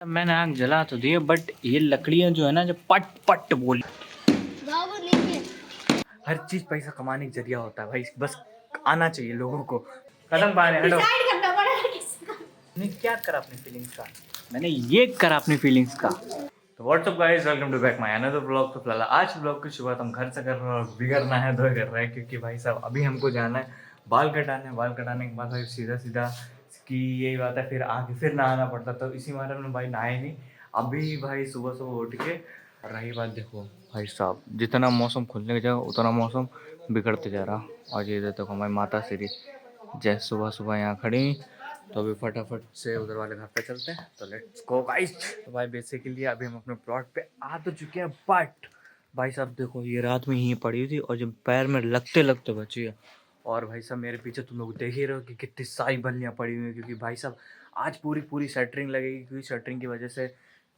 मैंने आग जला तो दी है, बट ये लकड़ियां जो है ना, जो पट पट बोली, हर चीज पैसा कमाने का जरिया होता है भाई, बस आना चाहिए लोगों को। कदम पाने हटो। मैंने क्या करा अपनी फीलिंग्स का, मैंने ये करा अपनी फीलिंग्स का। तो what's up guys, welcome to back my another blog. तो फिलहाल आज ब्लॉग की शुरुआत हम घर से कर रहे हैं और बिगड़ना है तो कर रहे हैं, क्योंकि भाई साहब अभी हमको जाना है बाल कटाने। बाल कटाने के बाद भाई सीधा सीधा कि यही बात है, फिर आगे फिर नहाना पड़ता, तो इसी मारे में भाई नहाए नहीं अभी। भाई सुबह सुबह उठ के, रही बात देखो भाई साहब, जितना मौसम खुलने की जगह उतना मौसम बिगड़ते जा रहा। और ये देखो हमारी माता श्री जैसे सुबह सुबह यहाँ खड़ी, तो अभी फटाफट से उधर वाले घर पे चलते हैं। तो लेट्स गो गाइस। तो भाई बेसिकली अभी हम अपने प्लॉट पे आ तो चुके हैं, बट भाई साहब देखो ये रात में यहीं पड़ी हुई थी और जब पैर में लगते लगते बची है। और भाई साहब मेरे पीछे तुम लोग देख ही रहे हो कि कितनी सारी बल्लियाँ पड़ी हुई हैं, क्योंकि भाई साहब आज पूरी पूरी शटरिंग लगेगी, क्योंकि शटरिंग की वजह से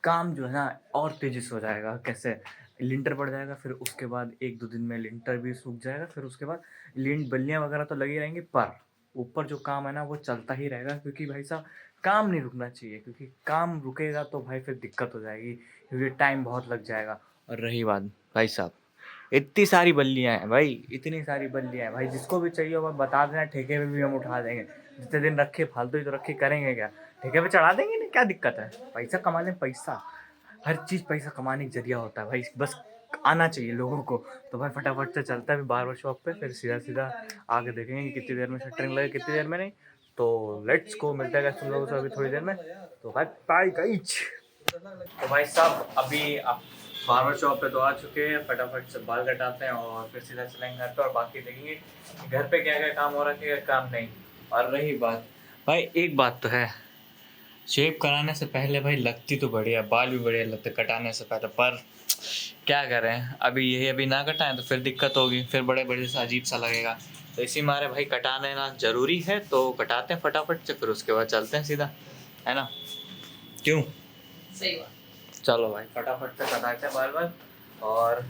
काम जो है ना और तेजी से हो जाएगा। कैसे, लिंटर पड़ जाएगा, फिर उसके बाद एक दो दिन में लिंटर भी सूख जाएगा, फिर उसके बाद लिंट बल्लियाँ वगैरह तो लगी रहेंगी, पर ऊपर जो काम है ना वो चलता ही रहेगा। क्योंकि भाई साहब काम नहीं रुकना चाहिए, क्योंकि काम रुकेगा तो भाई फिर दिक्कत हो जाएगी, क्योंकि टाइम बहुत लग जाएगा। और रही बात भाई साहब, इतनी सारी बल्लियाँ हैं भाई, इतनी सारी बल्लियाँ हैं भाई, जिसको भी चाहिए वो बता देना, ठेके पे भी हम उठा देंगे। जितने दिन रखे फालतू ही तो रखे, करेंगे क्या, ठेके पे चढ़ा देंगे ना, क्या दिक्कत है। पैसा कमा लें, पैसा हर चीज़ पैसा कमाने का जरिया होता है भाई, बस आना चाहिए लोगों को। तो भाई फटाफट से चलता है अभी बार्बर शॉप पे, फिर सीधा सीधा आगे देखेंगे कि कितनी देर में शटरिंग लगे, कितनी देर में नहीं। तो लेट्स को, मिलता है तुम लोगों से अभी थोड़ी देर में। तो भाई बाय गाइस। तो भाई साहब अभी आप बार्बर शॉप पे तो आ चुके हैं, फटाफट से बाल कटाते हैं और फिर सीधा चलेंगे घर पे, और बाकी देखेंगे घर पे क्या क्या काम हो रहा है, क्या क्या काम नहीं। और रही बात भाई, एक बात तो है, शेव कराने से पहले भाई लगती तो बढ़िया, बाल भी बढ़िया लगते कटाने से पहले, पर क्या करें, अभी यही अभी ना कटाएं तो फिर दिक्कत होगी, फिर बड़े बड़े से अजीब सा लगेगा। तो इसी मारे भाई कटा लेना ज़रूरी है, तो कटाते हैं फटाफट से, फिर उसके बाद चलते हैं सीधा, है ना, क्यों? सही बात। चलो भाई फटाफट से कटाते हैं बाल बाल। और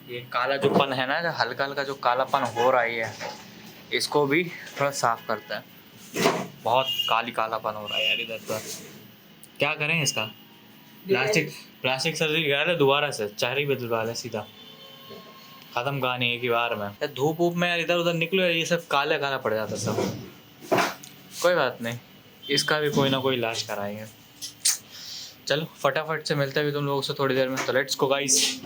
ये काला जो पन है ना, जो हल्का हल्का जो कालापन हो रहा है, इसको भी थोड़ा साफ करते हैं। बहुत कालापन हो रहा है यार इधर तो, क्या करें इसका। प्लास्टिक प्लास्टिक सर्जरी करा ले दोबारा से, चेहरे बदलवा ले सीधा, खत्म कहानी एक ही बार में। धूप वूप में यार इधर उधर निकलो, ये सब काला काला पड़ जाता सब। कोई बात नहीं, इसका भी कोई ना कोई इलाज कराएंगे। चलो फटाफट से मिलते हैं भी तुम लोगों से थोड़ी देर में। तो लेट्स गो गाइस।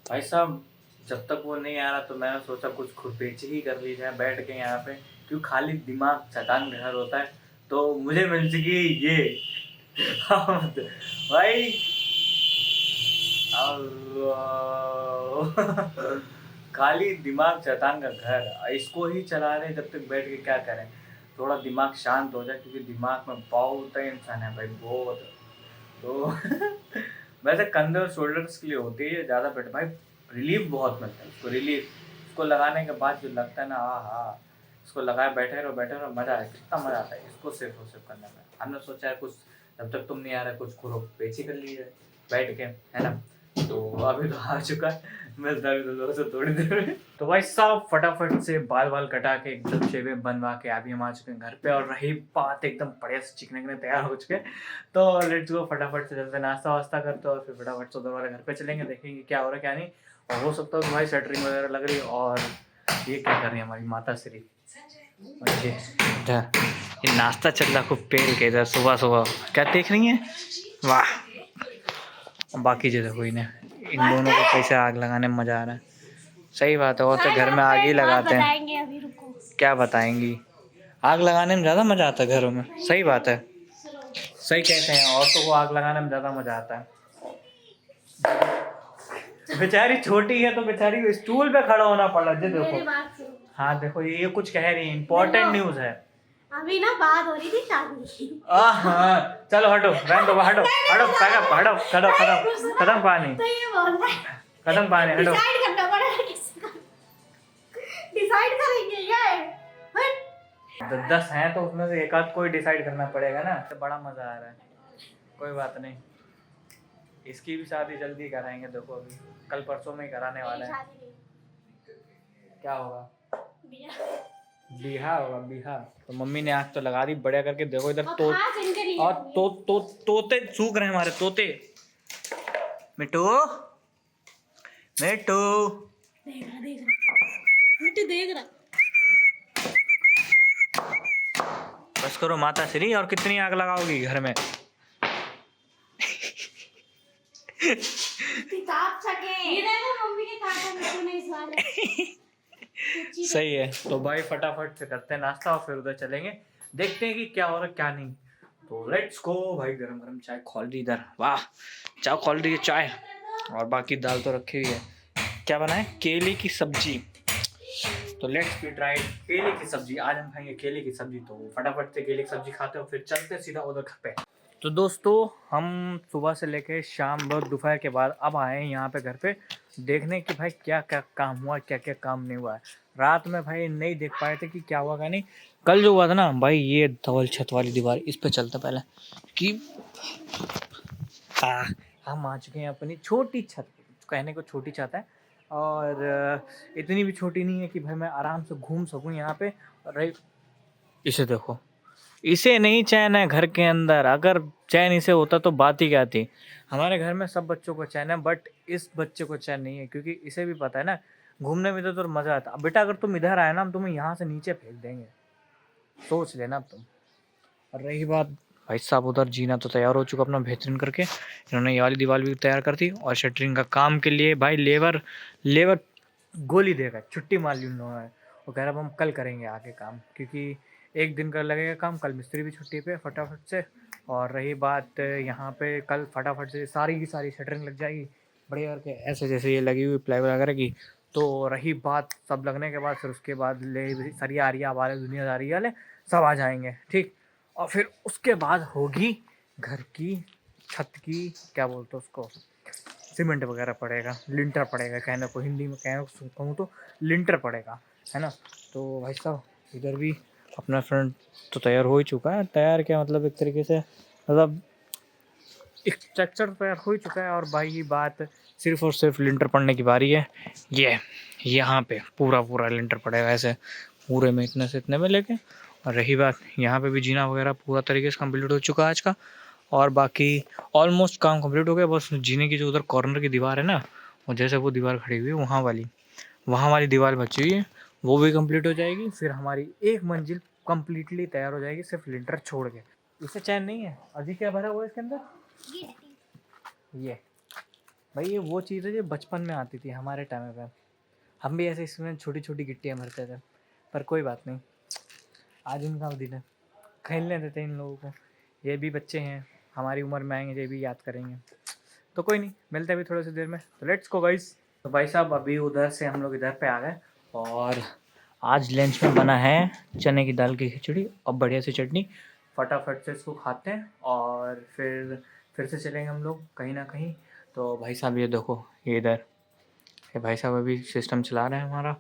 भाई साहब जब तक वो नहीं आ रहा तो मैंने सोचा कुछ खुरपेची ही कर ली जाए बैठ के यहाँ पे, क्यों खाली दिमाग शैतान का घर होता है। तो मुझे मिल चुकी ये भाई खाली दिमाग शैतान का घर, इसको ही चला रहे जब तक बैठ के क्या करें, थोड़ा दिमाग शांत हो जाए, क्योंकि दिमाग में बहुत टेंशन है भाई, बहुत। तो वैसे कंधे और शोल्डर्स के लिए होती है ज़्यादा बेटर भाई, रिलीफ बहुत मिलता है उसको, रिलीफ इसको लगाने के बाद जो लगता है ना, हाँ, इसको लगाए बैठे रहो मज़ा आए, कितना मज़ा आता है इसको सेफ हो सेफ करने में। हमने सोचा है कुछ, जब तक तुम नहीं आ रहे कुछ खुरो पेची कर लीजिए बैठ के, है ना। तो अभी तो आ चुका है, मिलता है तो लोगों से थोड़ी देर में। तो भाई साहब फटाफट से बाल बाल कटा के एकदम शेवे बनवा के अभी हम आ चुके हैं घर पे, और रही बात एकदम बढ़िया से चिकने के तैयार हो चुके हैं। तो लेट्स गो, फटाफट से जल्दी नाश्ता वास्ता करते और फिर फटाफट से उधर वाले घर पे चलेंगे, देखेंगे क्या हो रहा है क्या नहीं। और हो सकता है कि भाई शटरिंग वगैरह लग रही है, और ये क्या कर रही है हमारी माता श्री, ये नाश्ता चल रहा खूब पेड़ के इधर सुबह सुबह, क्या देख रही हैं, वाह। बाकी जो देखो इन्हें, इन दोनों को कैसे आग लगाने में मज़ा आ रहा है। सही बात है, और तो घर में आग ही लगाते हैं, अभी रुको। क्या बताएंगी, आग लगाने में ज़्यादा मज़ा आता है घरों में, सही बात है, सही कहते हैं, औरतों को आग लगाने में ज़्यादा मज़ा आता है। बेचारी छोटी है तो बेचारी स्टूल पे खड़ा होना पड़ा। जी मेरी देखो, बात सुन। हाँ देखो ये कुछ कह रही है, इम्पोर्टेंट न्यूज है। अभी ना बात हो रही थी शादी की। हाँ चलो हटो, रहने दो, हटो हटो पैकअप, हटो खत्म खत्म खत्म पानी, तो ये बोल रहा है खत्म पानी, हटो। डिसाइड करना पड़ेगा किसका, डिसाइड करेंगे क्या है? 10 हैं तो उसमें से एक आध कोई डिसाइड करना पड़ेगा ना। तो बड़ा मजा आ रहा है, कोई बात नहीं, इसकी भी शादी जल्दी कराएंगे। देखो अभी कल परसों में ही कराने वाले हैं। शादी नहीं, क्या होगा? बिया। बिहा होगा, बिहा। तो मम्मी ने आग तो लगा दी बढ़िया करके। देखो इधर और तो, खास इनके लिए और तोते सूख रहे हैं हमारे तोते। मिट्टू, मिट्टू, देख रहा मिट्टी देख रहा। बस करो माता श्री, और कितनी आग लगाओगी घर में? किताब सके ये देखो मम्मी के काटा मिट्टू ने इस वाले। सही है। तो भाई फटाफट से करते हैं नाश्ता और फिर उधर चलेंगे, देखते हैं कि क्या हो रहा है क्या नहीं। तो लेट्स गो भाई। गरम गरम चाय खोल दी इधर, वाह चाय खोल दी है चाय। और बाकी दाल तो रखी हुई है। क्या बनाए? केले की सब्जी। तो लेट्स बी ट्राई केले की सब्जी। आज हम खाएंगे केले की सब्जी। तो फटाफट से केले की सब्जी खाते हैं, फिर चलते हैं सीधा उधर घर पे। तो दोस्तों हम सुबह से लेके शाम दोपहर के बाद अब आए हैं यहाँ पे घर पे, देखने कि भाई क्या क्या काम हुआ, क्या क्या काम नहीं हुआ है। रात में भाई नहीं देख पाए थे कि क्या हुआ क्या नहीं। कल जो हुआ था ना भाई, ये धवल छत वाली दीवार, इस पे चलता पहले कि हम आ चुके हैं अपनी छोटी छत। कहने को छोटी छत है, और इतनी भी छोटी नहीं है कि भाई मैं आराम से घूम सकूं यहाँ पे। और इसे देखो, इसे नहीं चैन है घर के अंदर। अगर चैन इसे होता तो बात ही क्या थी। हमारे घर में सब बच्चों को चैन है, बट इस बच्चे को चैन नहीं है, क्योंकि इसे भी पता है ना घूमने में तो मज़ा आता। बेटा अगर तुम इधर आए ना, हम तुम्हें यहाँ से नीचे फेंक देंगे, सोच लेना अब तुम। और रही बात भाई साहब, उधर जीना तो तैयार हो चुका अपना बेहतरीन करके। इन्होंने ये वाली दीवार भी तैयार कर दी, और शटरिंग का काम के लिए भाई लेबर गोली देगा, छुट्टी मार ली उन्होंने। वो कह रहा हम कल करेंगे आगे काम, क्योंकि एक दिन का लगेगा काम। कल मिस्त्री भी छुट्टी पे फटाफट से। और रही बात यहाँ पे, कल फटाफट से सारी की सारी शटरिंग लग जाएगी बढ़िया करके, ऐसे जैसे ये लगी हुई प्लाई वगैरह की। तो रही बात सब लगने के बाद, फिर उसके बाद ले सरिया आरिया वाले दुनियादारी वाले सब आ जाएंगे, ठीक। और फिर उसके बाद होगी घर की छत की, क्या बोलते हैं उसको, सीमेंट वगैरह पड़ेगा, लिंटर पड़ेगा, कहने को हिंदी में कहने कहूँ तो लिंटर पड़ेगा, है ना। तो भाई साहब इधर भी अपना फ्रंट तो तैयार हो ही चुका है। तैयार क्या मतलब, एक तरीके से मतलब एक स्ट्रक्चर तैयार हो ही चुका है। और भाई बात सिर्फ और सिर्फ लिंटर पड़ने की बारी है। ये यहाँ पे पूरा लिंटर पड़ेगा, ऐसे पूरे में इतने से इतने में लेके। और रही बात यहाँ पे भी जीना वगैरह पूरा तरीके से कंप्लीट हो चुका है आज का। और बाकी ऑलमोस्ट काम कंप्लीट हो गया। बस जीने की जो उधर कॉर्नर की दीवार है ना, वो जैसे वो दीवार खड़ी हुई है वहाँ वाली दीवार बची हुई है, वो भी कंप्लीट हो जाएगी। फिर हमारी एक मंजिल कंप्लीटली तैयार हो जाएगी, सिर्फ लिंटर छोड़ के। इसे चैन नहीं है। अजी क्या भरा हुआ है इसके अंदर? ये भाई ये वो चीज़ है जो बचपन में आती थी हमारे टाइम पे। हम भी ऐसे इसमें छोटी छोटी गिट्टियाँ भरते थे, पर कोई बात नहीं, आज उनका दिन है, खेलने देते हैं इन लोगों को। ये भी बच्चे हैं, हमारी उम्र में आएंगे, ये भी याद करेंगे। तो कोई नहीं, मिलते हैं अभी थोड़ी सी देर में। तो लेट्स गो गाइस। तो भाई साहब अभी उधर से हम लोग इधर पे आ गए, और आज लंच में बना है चने की दाल की खिचड़ी और बढ़िया सी चटनी। फटाफट से इसको खाते हैं और फिर से चलेंगे हम लोग कहीं ना कहीं। तो भाई साहब ये देखो, ये इधर ये भाई साहब अभी सिस्टम चला रहे हैं हमारा।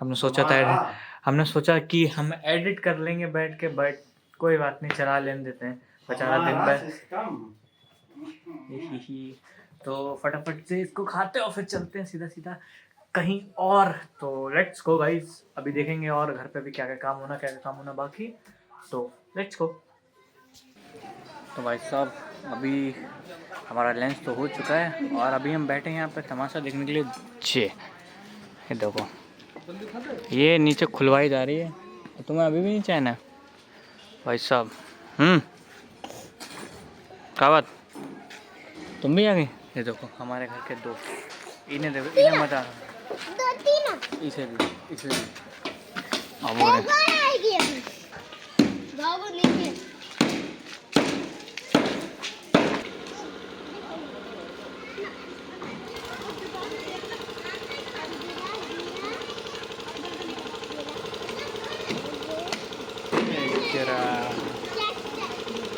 हमने सोचा कि हम एडिट कर लेंगे बैठ के, बट कोई बात नहीं, चला लेने देते हैं बेचारा दिन भर। तो फटाफट से इसको खाते और फिर चलते हैं सीधा सीधा कहीं और। तो लेट्स गो गाइस, अभी देखेंगे और घर पे भी क्या क्या काम होना बाकी। तो लेट्स गो। तो भाई साहब अभी हमारा लंच तो हो चुका है, और अभी हम बैठे हैं यहाँ पे तमाशा देखने के लिए। ये देखो, ये नीचे खुलवाई जा रही है, तो तुम्हें अभी भी नहीं चैन है भाई साहब। क्या बात, तुम भी आ गई? ये देखो हमारे घर के दो, इन्हें देखो, इन्हें मजा आ रहा है। इसे भी अब हो रहे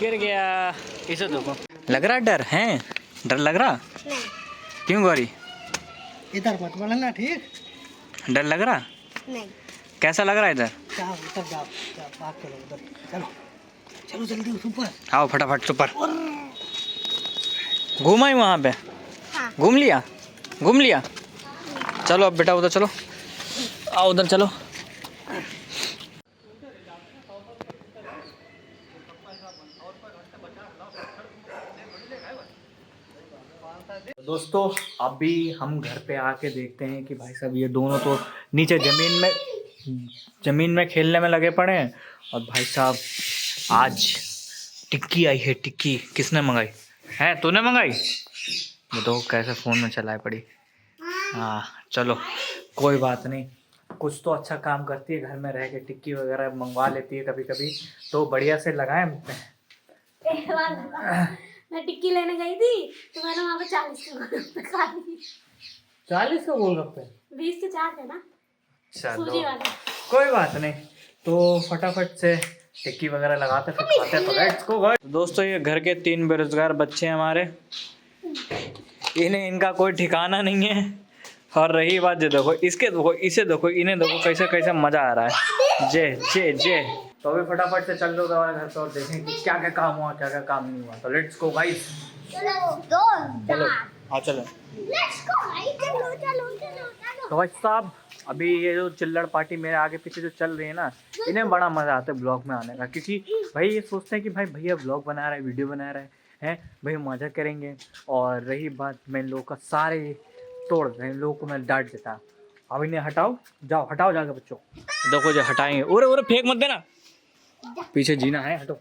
गिर गया। इसे देखो, लग रहा डर है? डर लग रहा? नहीं क्यों गौरी? इधर मत बोलना, ठीक? डर लग रहा? नहीं कैसा लग रहा है इधर? जाओ उधर जाओ, जाओ बात करो उधर। चलो चलो जल्दी ऊपर। आओ फटाफट ऊपर। घूमा ही वहाँ पे? हाँ। घूम लिया? घूम लिया? चलो अब बेटा उधर चलो, आओ उधर चलो। दोस्तों अभी हम घर पे आके देखते हैं कि भाई साहब ये दोनों तो नीचे जमीन में खेलने में लगे पड़े हैं। और भाई साहब आज टिक्की आई है। टिक्की किसने मंगाई है? तूने मंगाई? वो तो कैसे फ़ोन में चलाए पड़ी। हाँ चलो कोई बात नहीं, कुछ तो अच्छा काम करती है, घर में रह के टिक्की वगैरह मंगवा लेती है कभी कभी, तो बढ़िया से लगाए। एक बार बताओ, मैं टिक्की लेने गई थी तो मैंने वहाँ पे 40 के गोलगप्पे खा लिए। 40 का गोलगप्पे? 20 के 4 थे ना, चलो सूजी वाले। कोई बात नहीं, तो फटाफट से टिक्की वगैरह लगाते फिर खाते, तो लेट्स गो। दोस्तों ये घर के 3 बेरोजगार बच्चे हैं हमारे, इनका कोई ठिकाना नहीं है। और रही बात जो देखो इसके, देखो इसे देखो, इन्हें देखो कैसे कैसे मजा आ रहा है। जे जे जे तो अभी फटाफट से चल दो हमारे घर पे और देखें कि क्या क्या काम हुआ क्या क्या काम नहीं हुआ। तो लेट्स गो गाइस, चलो हाँ चलो। तो भाई साहब अभी ये जो चिल्लड़ पार्टी मेरे आगे पीछे जो चल रही है ना, इन्हें बड़ा मज़ा आता है ब्लॉग में आने का, क्योंकि भाई ये सोचते हैं कि भाई भैया ब्लॉग बना रहा है, वीडियो बना रहा है भाई मज़ा करेंगे। और रही बात, मैं इन लोगों का सारे तोड़ दें, इन लोगों को मैं डांट देता। अब इन्हें हटाओ, जाओ हटाओ जाके बच्चों, देखो जो हटाएंगे। उरे उरे फेंक मत देना, पीछे जीना है, हटो।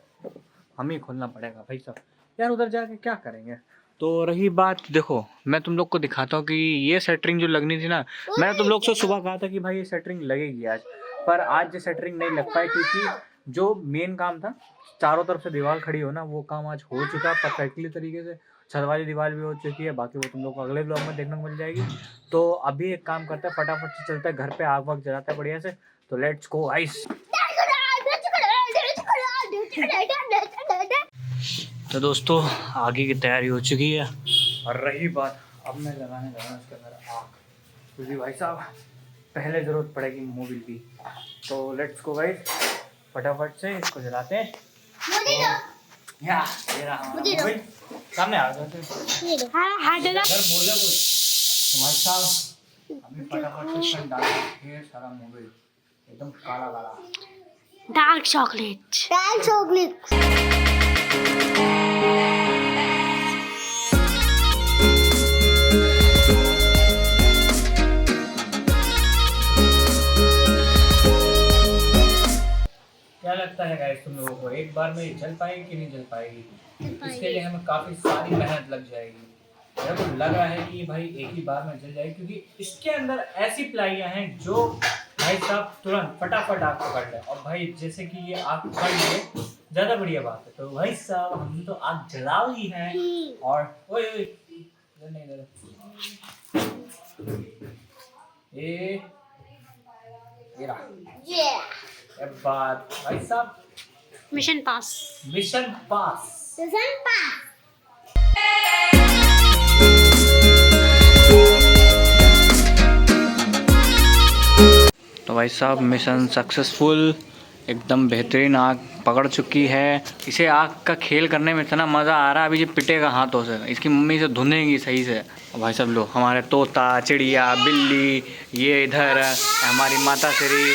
हमें ही खोलना पड़ेगा भाई साहब, यार उधर जाके क्या करेंगे। तो रही बात, देखो मैं तुम लोग को दिखाता हूँ कि ये सेटरिंग जो लगनी थी ना, मैंने तुम लोग से सुबह कहा था कि भाई ये सेटरिंग लगेगी आज, पर आज ये सेटरिंग नहीं लग पाई, क्योंकि जो मेन काम था चारों तरफ से दीवार खड़ी हो ना, वो काम आज हो चुका परफेक्टली तरीके से। छत वाली दीवार भी हो चुकी है, बाकी वो तुम लोग को अगले ब्लॉग में देखने को मिल जाएगी। तो अभी एक काम करते हैं, फटाफट से चलते हैं घर पे, आग वाग जलाते हैं बढ़िया से। तो लेट्स गो गाइस। तो दोस्तों आगे की तैयारी हो चुकी है, और रही बात अब मैं लगाने लगा इसके अंदर आग, क्योंकि भाई साहब पहले ज़रूरत पड़ेगी मोबिल की। तो लेट्स गो गाइस, फटाफट से इसको जलाते हैं। या ये रहा हमारा मोबिल, सामने आ जाते हैं। हाँ बोले कुछ तो भाई साहब अभी फटाफट से इसमें डाल के ढेर सारा मोबिल एकदम काला काला। Dark chocolate. क्या लगता है गाइस तुम लोगों को, एक बार में ये जल पाएगी कि नहीं जल पाएगी? इसके लिए हमें काफ़ी सारी मेहनत लग जाएगी। मेरे को लग रहा है कि भाई एक ही बार में जल जाएगी, क्योंकि इसके अंदर ऐसी प्लाइयाँ हैं जो भाई साहब तुरंत फटाफट आग पकड़ ले। और भाई जैसे कि ये आग पकड़ ले ज़्यादा बढ़िया बात है। तो भाई साहब हमने तो आग जला ली है, और ओए इधर नहीं, इधर ये रहा। अब बात भाई साहब, मिशन पास। मिशन पास। तो भाई साहब मिशन सक्सेसफुल, एकदम बेहतरीन आग पकड़ चुकी है। इसे आग का खेल करने में इतना मज़ा आ रहा है, अभी ये पिटेगा हाथों से, इसकी मम्मी से धुनेगी सही से। और भाई साहब लो हमारे तोता चिड़िया बिल्ली, ये इधर हमारी माता श्री।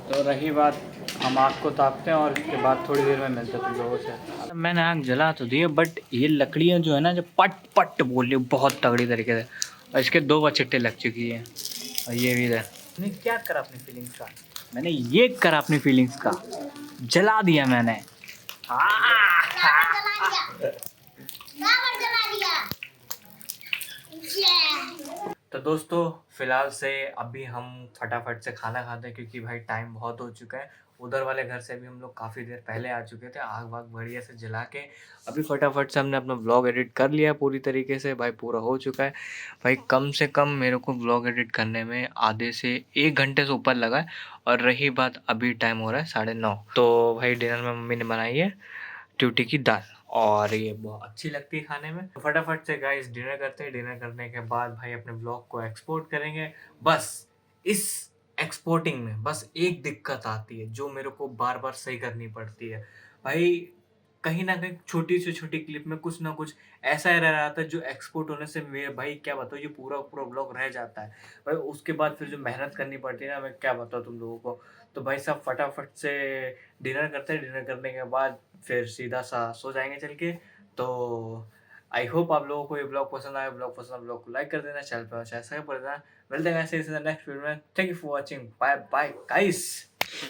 तो रही बात, हम आग को तापते हैं और इसके बाद थोड़ी देर में मिलते हैं तुम लोगों से। मैंने आग जला तो दी है, बट ये लकड़ियाँ जो है ना, जो पट पट बोल रही है बहुत तगड़ी तरीके से, और इसके 2 बचट्टे लग चुकी हैं। और ये भी है, मैंने क्या करा अपनी फीलिंग्स का, मैंने ये करा अपनी फीलिंग्स का, जला दिया मैंने। तो दोस्तों फिलहाल से अभी हम फटाफट से खाना खाते हैं, क्योंकि भाई टाइम बहुत हो चुका है। उधर वाले घर से भी हम लोग काफ़ी देर पहले आ चुके थे, आग वाग बढ़िया से जला के। अभी फटाफट से हमने अपना व्लॉग एडिट कर लिया पूरी तरीके से, भाई पूरा हो चुका है। भाई कम से कम मेरे को व्लॉग एडिट करने में आधे से 1 घंटे से ऊपर लगा है। और रही बात, अभी टाइम हो रहा है 9:30। तो भाई डिनर में मम्मी ने बनाई है ट्यूटी की दाल, और ये बहुत अच्छी लगती है खाने में। तो फटाफट से गाइस डिनर करते हैं। डिनर करने के बाद भाई अपने ब्लॉग को एक्सपोर्ट करेंगे। बस इस एक्सपोर्टिंग में बस एक दिक्कत आती है जो मेरे को बार बार सही करनी पड़ती है भाई। कहीं ना कहीं छोटी से छोटी क्लिप में कुछ ना कुछ ऐसा रह रहा था जो एक्सपोर्ट होने से मेरे भाई क्या बताओ, ये पूरा पूरा ब्लॉग रह जाता है भाई। उसके बाद फिर जो मेहनत करनी पड़ती है ना, मैं क्या बताऊँ तुम लोगों को। तो भाई सब फटाफट से डिनर करते हैं। डिनर करने के बाद फिर सीधा सा सो जाएंगे चल के। तो आई होप आप लोगों को ये ब्लॉग पसंद आए। ब्लॉग पसंद आए ब्लॉग को लाइक कर देना, चैनल पर सब्सक्राइब कर देना। मिलते हैं ऐसे नेक्स्ट वीडियो में। Thank you for watching, bye bye guys.